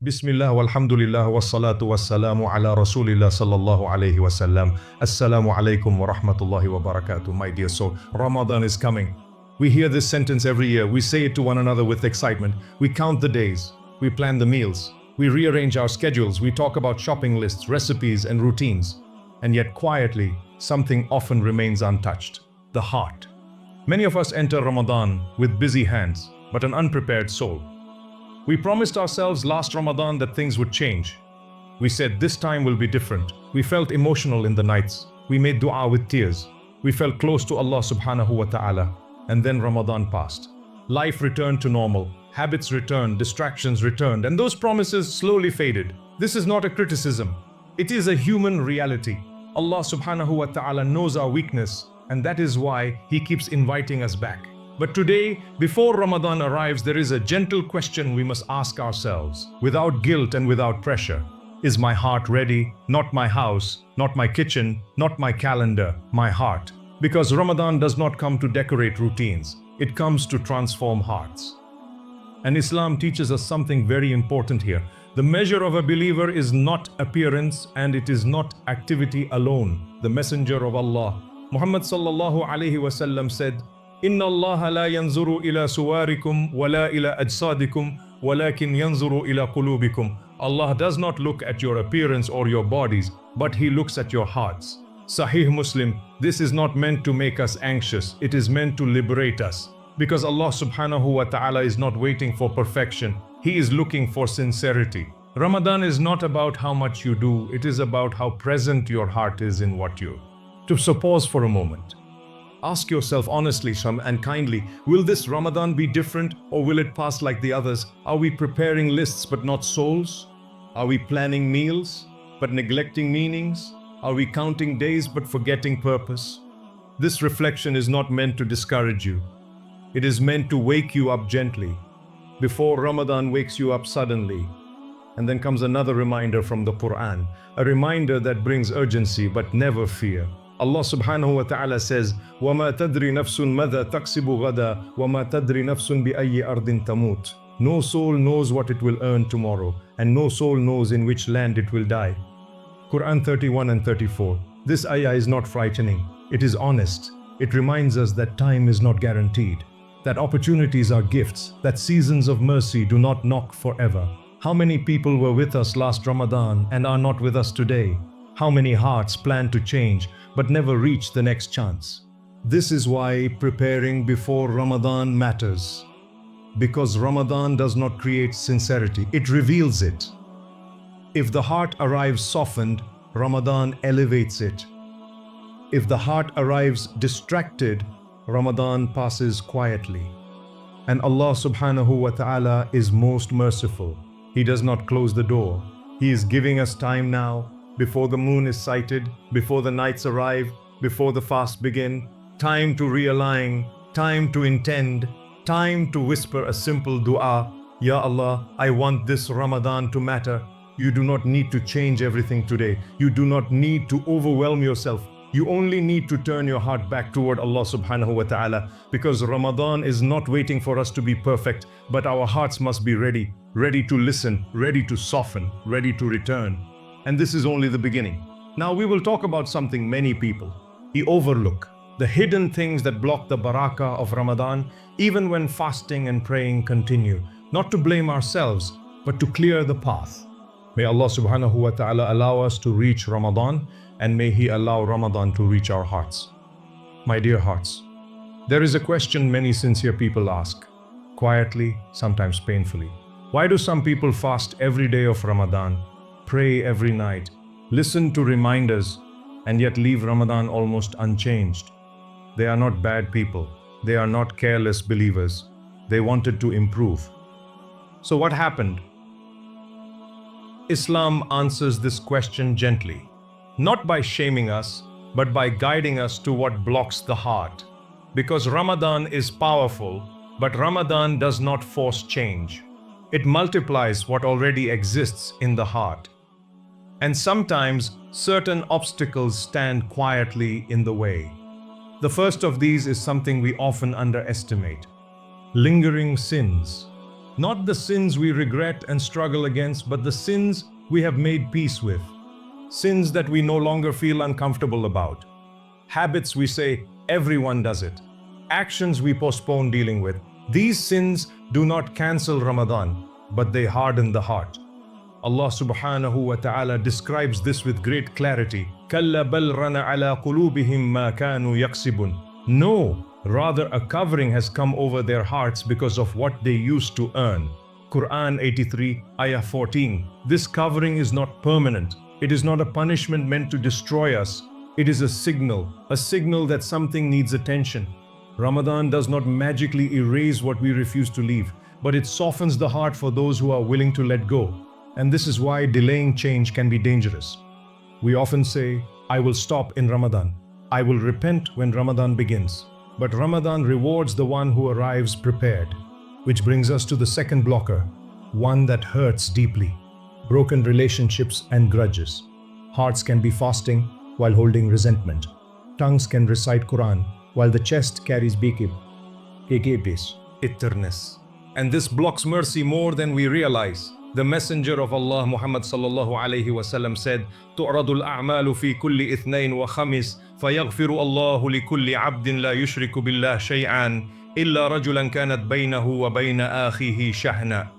Bismillah walhamdulillah wassalatu wassalamu ala rasulillah sallallahu alayhi wasallam. Assalamu alaikum wa rahmatullahi wa barakatuh. My dear soul, Ramadan is coming. We hear this sentence every year. We say it to one another with excitement. We count the days. We plan the meals. We rearrange our schedules. We talk about shopping lists, recipes, and routines. And yet quietly, something often remains untouched: the heart. Many of us enter Ramadan with busy hands, but an unprepared soul. We promised ourselves last Ramadan that things would change. We said this time will be different. We felt emotional in the nights. We made dua with tears. We felt close to Allah subhanahu wa ta'ala. And then Ramadan passed. Life returned to normal. Habits returned, distractions returned, and those promises slowly faded. This is not a criticism. It is a human reality. Allah subhanahu wa ta'ala knows our weakness, and that is why He keeps inviting us back. But today, before Ramadan arrives, there is a gentle question we must ask ourselves, without guilt and without pressure. Is my heart ready? Not my house, not my kitchen, not my calendar, my heart. Because Ramadan does not come to decorate routines, it comes to transform hearts. And Islam teaches us something very important here. The measure of a believer is not appearance, and it is not activity alone. The Messenger of Allah, Muhammad sallallahu alaihi wasallam, said, Inna Allah la yanzuru ila suwarikum wa la ila ajsadikum walakin yanzuru ila qulubikum. Allah does not look at your appearance or your bodies, but He looks at your hearts. Sahih Muslim, this is not meant to make us anxious, it is meant to liberate us. Because Allah subhanahu wa ta'ala is not waiting for perfection, He is looking for sincerity. Ramadan is not about how much you do, it is about how present your heart is in what you do. So pause for a moment. Ask yourself honestly and kindly, will this Ramadan be different, or will it pass like the others? Are we preparing lists but not souls? Are we planning meals but neglecting meanings? Are we counting days but forgetting purpose? This reflection is not meant to discourage you. It is meant to wake you up gently, before Ramadan wakes you up suddenly. And then comes another reminder from the Quran, a reminder that brings urgency but never fear. Allah subhanahu wa ta'ala says, وَمَا تَدْرِ نَفْسٌ مَذَا تَكْسِبُ غَدًا وَمَا تَدْرِ نَفْسٌ بِأَيِّ أَرْضٍ تَمُوتُ. No soul knows what it will earn tomorrow, and no soul knows in which land it will die. Quran 31 and 34. This ayah is not frightening, it is honest. It reminds us that time is not guaranteed, that opportunities are gifts, that seasons of mercy do not knock forever. How many people were with us last Ramadan and are not with us today? How many hearts plan to change but never reach the next chance? This is why preparing before Ramadan matters. Because Ramadan does not create sincerity, it reveals it. If the heart arrives softened, Ramadan elevates it. If the heart arrives distracted, Ramadan passes quietly. And Allah subhanahu wa ta'ala is most merciful. He does not close the door. He is giving us time now, before the moon is sighted, before the nights arrive, before the fast begin. Time to realign, time to intend, time to whisper a simple dua. Ya Allah, I want this Ramadan to matter. You do not need to change everything today. You do not need to overwhelm yourself. You only need to turn your heart back toward Allah subhanahu wa ta'ala, because Ramadan is not waiting for us to be perfect, but our hearts must be ready, ready to listen, ready to soften, ready to return. And this is only the beginning. Now we will talk about something many people overlook, the hidden things that block the barakah of Ramadan, even when fasting and praying continue. Not to blame ourselves, but to clear the path. May Allah subhanahu wa ta'ala allow us to reach Ramadan, and may He allow Ramadan to reach our hearts. My dear hearts, there is a question many sincere people ask, quietly, sometimes painfully. Why do some people fast every day of Ramadan, pray every night, listen to reminders, and yet leave Ramadan almost unchanged? They are not bad people. They are not careless believers. They wanted to improve. So what happened? Islam answers this question gently, not by shaming us, but by guiding us to what blocks the heart. Because Ramadan is powerful, but Ramadan does not force change. It multiplies what already exists in the heart. And sometimes certain obstacles stand quietly in the way. The first of these is something we often underestimate: lingering sins. Not the sins we regret and struggle against, but the sins we have made peace with. Sins that we no longer feel uncomfortable about. Habits we say, everyone does it. Actions we postpone dealing with. These sins do not cancel Ramadan, but they harden the heart. Allah subhanahu wa ta'ala describes this with great clarity. كَلَّا بَلْ رَنَ عَلَى قُلُوبِهِمْ مَا كَانُوا يَكْسِبُونَ. No, rather a covering has come over their hearts because of what they used to earn. Quran 83, ayah 14. This covering is not permanent. It is not a punishment meant to destroy us. It is a signal that something needs attention. Ramadan does not magically erase what we refuse to leave, but it softens the heart for those who are willing to let go. And this is why delaying change can be dangerous. We often say, I will stop in Ramadan. I will repent when Ramadan begins. But Ramadan rewards the one who arrives prepared. Which brings us to the second blocker, one that hurts deeply. Broken relationships and grudges. Hearts can be fasting while holding resentment. Tongues can recite Quran while the chest carries bitterness. And this blocks mercy more than we realize. The Messenger of Allah Muhammad sallallahu alayhi wasallam said, تُعْرَضُ الْأَعْمَالُ فِي كُلِّ إِثْنَيْنِ وَخَمِيسٍ فَيَغْفِرُ اللَّهُ لِكُلِّ عَبْدٍ لَا يُشْرِكُ بِاللَّهِ شَيْئًا إِلَّا رَجُلًا كَانَتْ بَيْنَهُ وَبَيْنَ آخِهِ شَحْنًا.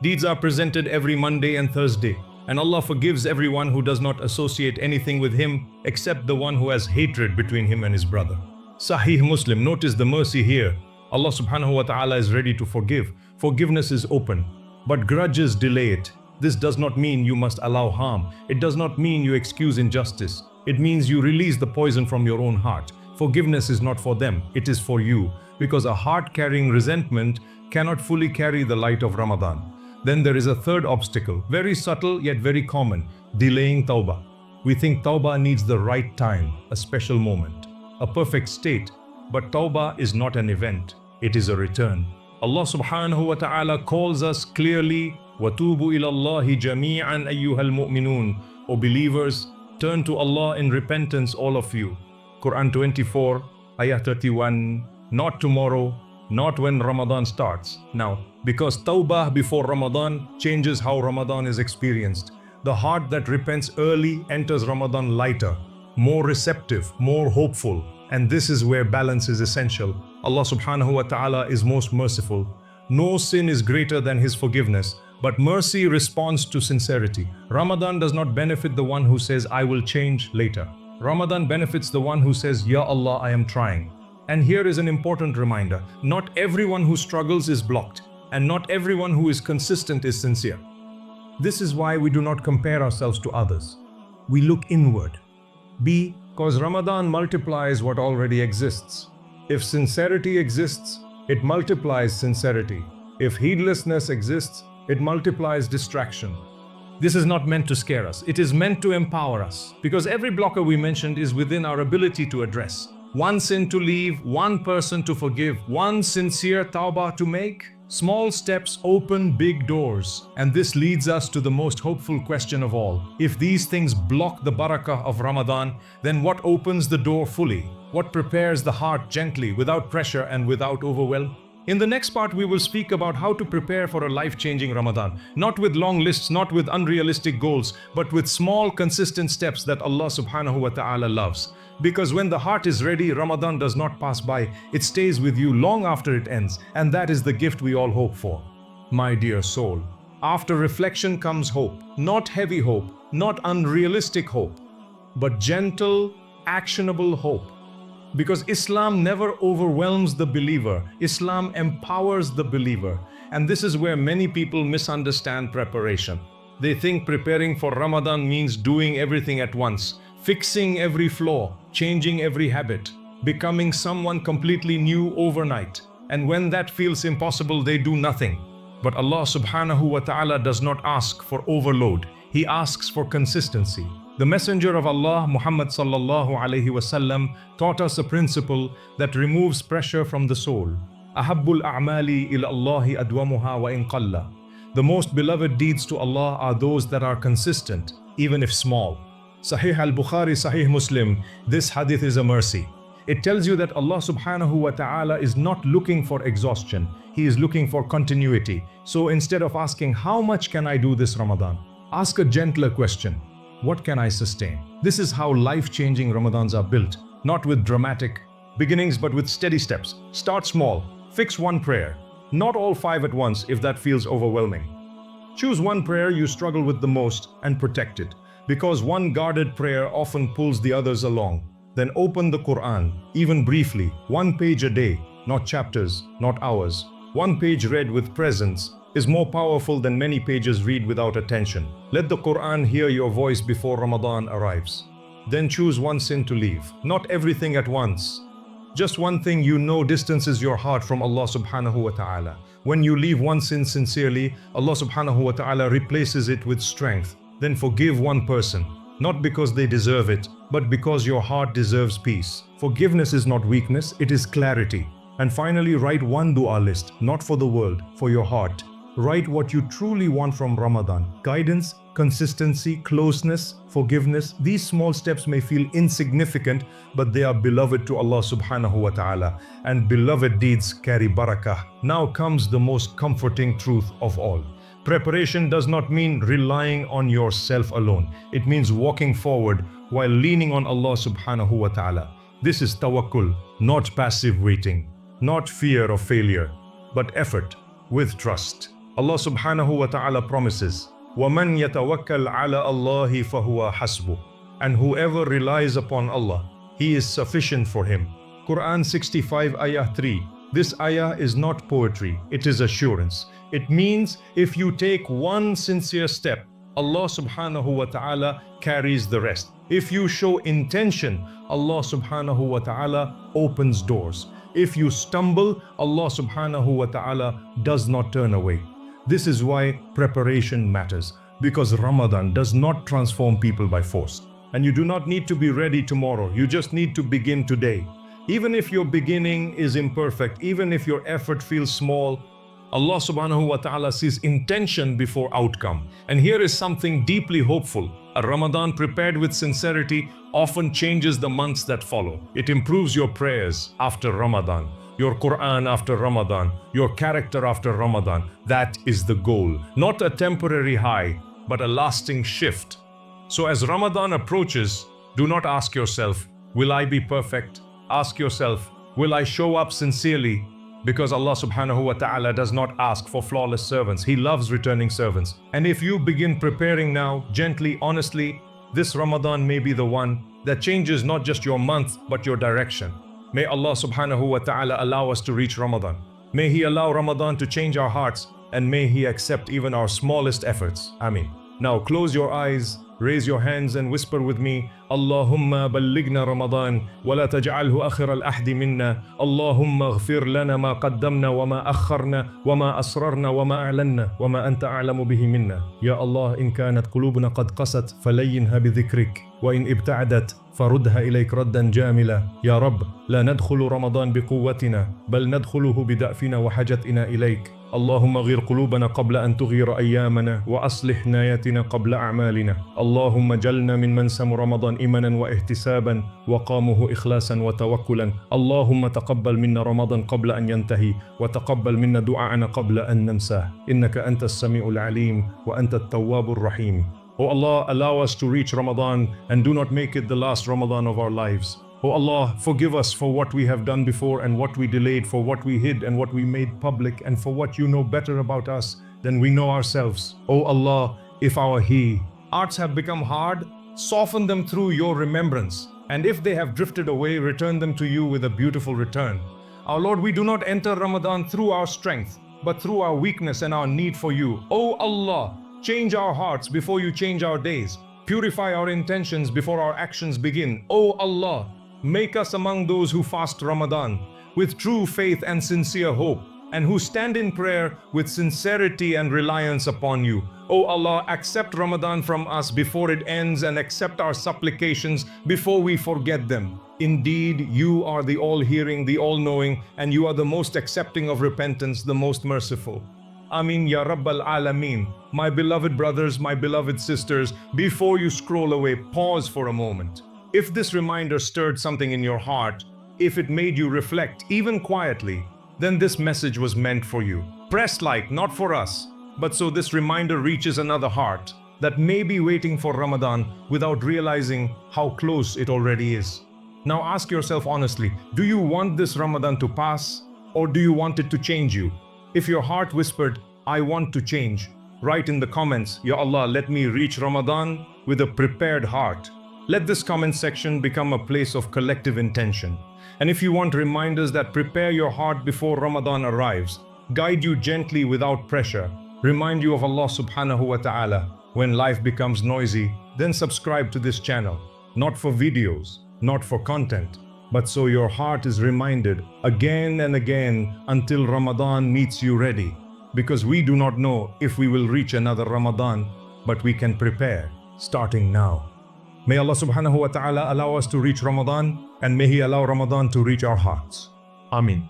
Deeds are presented every Monday and Thursday, and Allah forgives everyone who does not associate anything with Him except the one who has hatred between him and his brother. Sahih Muslim, notice the mercy here. Allah subhanahu wa ta'ala is ready to forgive. Forgiveness is open. But grudges delay it. This does not mean you must allow harm. It does not mean you excuse injustice. It means you release the poison from your own heart. Forgiveness is not for them, it is for you. Because a heart carrying resentment cannot fully carry the light of Ramadan. Then there is a third obstacle, very subtle yet very common, delaying tawbah. We think tawbah needs the right time, a special moment, a perfect state. But tawbah is not an event, it is a return. Allah subhanahu wa ta'ala calls us clearly, وَتُوبُوا إِلَى اللَّهِ جَمِيعًا أَيُّهَا الْمُؤْمِنُونَ. O believers, turn to Allah in repentance, all of you. Quran 24, ayah 31. Not tomorrow, not when Ramadan starts. Now, because tawbah before Ramadan changes how Ramadan is experienced. The heart that repents early enters Ramadan lighter, more receptive, more hopeful. And this is where balance is essential. Allah subhanahu wa ta'ala is most merciful. No sin is greater than His forgiveness, but mercy responds to sincerity. Ramadan does not benefit the one who says, I will change later. Ramadan benefits the one who says, Ya Allah, I am trying. And here is an important reminder. Not everyone who struggles is blocked, and not everyone who is consistent is sincere. This is why we do not compare ourselves to others. We look inward. Because Ramadan multiplies what already exists. If sincerity exists, it multiplies sincerity. If heedlessness exists, it multiplies distraction. This is not meant to scare us. It is meant to empower us. Because every blocker we mentioned is within our ability to address. One sin to leave, one person to forgive, one sincere tawbah to make. Small steps open big doors. And this leads us to the most hopeful question of all. If these things block the barakah of Ramadan, then what opens the door fully? What prepares the heart gently, without pressure and without overwhelm? In the next part, we will speak about how to prepare for a life-changing Ramadan. Not with long lists, not with unrealistic goals, but with small, consistent steps that Allah subhanahu wa ta'ala loves. Because when the heart is ready, Ramadan does not pass by. It stays with you long after it ends. And that is the gift we all hope for. My dear soul, after reflection comes hope. Not heavy hope, not unrealistic hope, but gentle, actionable hope. Because Islam never overwhelms the believer. Islam empowers the believer. And this is where many people misunderstand preparation. They think preparing for Ramadan means doing everything at once, fixing every flaw, changing every habit, becoming someone completely new overnight. And when that feels impossible, they do nothing. But Allah subhanahu wa ta'ala does not ask for overload. He asks for consistency. The Messenger of Allah, Muhammad sallallahu alayhi wasallam, taught us a principle that removes pressure from the soul. Ahabbul a'mali ila Allahi adwamuha wa in qalla. The most beloved deeds to Allah are those that are consistent, even if small. Sahih al-Bukhari, Sahih Muslim, this hadith is a mercy. It tells you that Allah subhanahu wa ta'ala is not looking for exhaustion. He is looking for continuity. So instead of asking, how much can I do this Ramadan? Ask a gentler question. What can I sustain? This is how life-changing Ramadans are built. Not with dramatic beginnings, but with steady steps. Start small. Fix one prayer. Not all 5 at once if that feels overwhelming. Choose one prayer you struggle with the most and protect it. Because one guarded prayer often pulls the others along. Then open the Quran, even briefly, 1 page a day, not chapters, not hours. 1 page read with presence is more powerful than many pages read without attention. Let the Quran hear your voice before Ramadan arrives. Then choose one sin to leave, not everything at once. Just one thing you know distances your heart from Allah subhanahu wa ta'ala. When you leave one sin sincerely, Allah subhanahu wa ta'ala replaces it with strength. Then forgive one person, not because they deserve it, but because your heart deserves peace. Forgiveness is not weakness, it is clarity. And finally, write one dua list, not for the world, for your heart. Write what you truly want from Ramadan. Guidance, consistency, closeness, forgiveness. These small steps may feel insignificant, but they are beloved to Allah subhanahu wa ta'ala. And beloved deeds carry barakah. Now comes the most comforting truth of all. Preparation does not mean relying on yourself alone. It means walking forward while leaning on Allah subhanahu wa ta'ala. This is tawakkul, not passive waiting, not fear of failure, but effort with trust. Allah subhanahu wa ta'ala promises, وَمَنْ يَتَوَكَّلْ عَلَى اللَّهِ فَهُوَ حَسْبُهُ. And whoever relies upon Allah, He is sufficient for him. Quran 65 ayah 3. This ayah is not poetry, it is assurance. It means if you take one sincere step, Allah subhanahu wa ta'ala carries the rest. If you show intention, Allah subhanahu wa ta'ala opens doors. If you stumble, Allah subhanahu wa ta'ala does not turn away. This is why preparation matters, because Ramadan does not transform people by force. And you do not need to be ready tomorrow, you just need to begin today. Even if your beginning is imperfect, even if your effort feels small, Allah subhanahu wa ta'ala sees intention before outcome. And here is something deeply hopeful. A Ramadan prepared with sincerity often changes the months that follow. It improves your prayers after Ramadan, your Quran after Ramadan, your character after Ramadan. That is the goal. Not a temporary high, but a lasting shift. So as Ramadan approaches, do not ask yourself, will I be perfect? Ask yourself, will I show up sincerely? Because Allah subhanahu wa ta'ala does not ask for flawless servants. He loves returning servants. And if you begin preparing now, gently, honestly, this Ramadan may be the one that changes not just your month, but your direction. May Allah subhanahu wa ta'ala allow us to reach Ramadan. May He allow Ramadan to change our hearts, and may He accept even our smallest efforts. Ameen. Now close your eyes, raise your hands and whisper with me, Allahumma ballighna Ramadan, wa la taj'alhu akhir al-ahdi minna. Allahumma ghfir lana ma qaddamna wa ma akharna wa ma asrarna wa ma a'lanna wa ma anta a'lamu bihi minna. Ya Allah, in kanat qulubuna qad qasat falayyinha bi dhikrik, wa in ibta'adat فردها إليك ردا جاملا. يا رب لا ندخل رمضان بقوتنا بل ندخله بدأفنا وحاجتنا إليك. اللهم غير قلوبنا قبل أن تغير أيامنا وأصلح نياتنا قبل أعمالنا. اللهم جلنا من سام رمضان إيمانا واحتسابا وقامه إخلاصا وتوكلا. اللهم تقبل منا رمضان قبل أن ينتهي وتقبل منا دعاءنا قبل أن ننساه. إنك أنت السميع العليم وأنت التواب الرحيم. O Allah, allow us to reach Ramadan and do not make it the last Ramadan of our lives. O Allah, forgive us for what we have done before and what we delayed, for what we hid and what we made public, and for what you know better about us than we know ourselves. O Allah, if our hearts have become hard, soften them through your remembrance. And if they have drifted away, return them to you with a beautiful return. Our Lord, we do not enter Ramadan through our strength, but through our weakness and our need for you. O Allah, change our hearts before you change our days. Purify our intentions before our actions begin. O Allah, make us among those who fast Ramadan with true faith and sincere hope, and who stand in prayer with sincerity and reliance upon you. O Allah, accept Ramadan from us before it ends, and accept our supplications before we forget them. Indeed, you are the all-hearing, the all-knowing, and you are the most accepting of repentance, the most merciful. Ameen Ya Rabbal Alameen. My beloved brothers, my beloved sisters, before you scroll away, pause for a moment. If this reminder stirred something in your heart, if it made you reflect, even quietly, then this message was meant for you. Press like, not for us, but so this reminder reaches another heart that may be waiting for Ramadan without realizing how close it already is. Now ask yourself honestly, do you want this Ramadan to pass, or do you want it to change you? If your heart whispered, I want to change, write in the comments, Ya Allah, let me reach Ramadan with a prepared heart. Let this comment section become a place of collective intention. And if you want reminders that prepare your heart before Ramadan arrives, guide you gently without pressure, remind you of Allah subhanahu wa ta'ala when life becomes noisy, then subscribe to this channel, not for videos, not for content, but so your heart is reminded again and again until Ramadan meets you ready. Because we do not know if we will reach another Ramadan, but we can prepare starting now. May Allah subhanahu wa ta'ala allow us to reach Ramadan, and may He allow Ramadan to reach our hearts. Amin.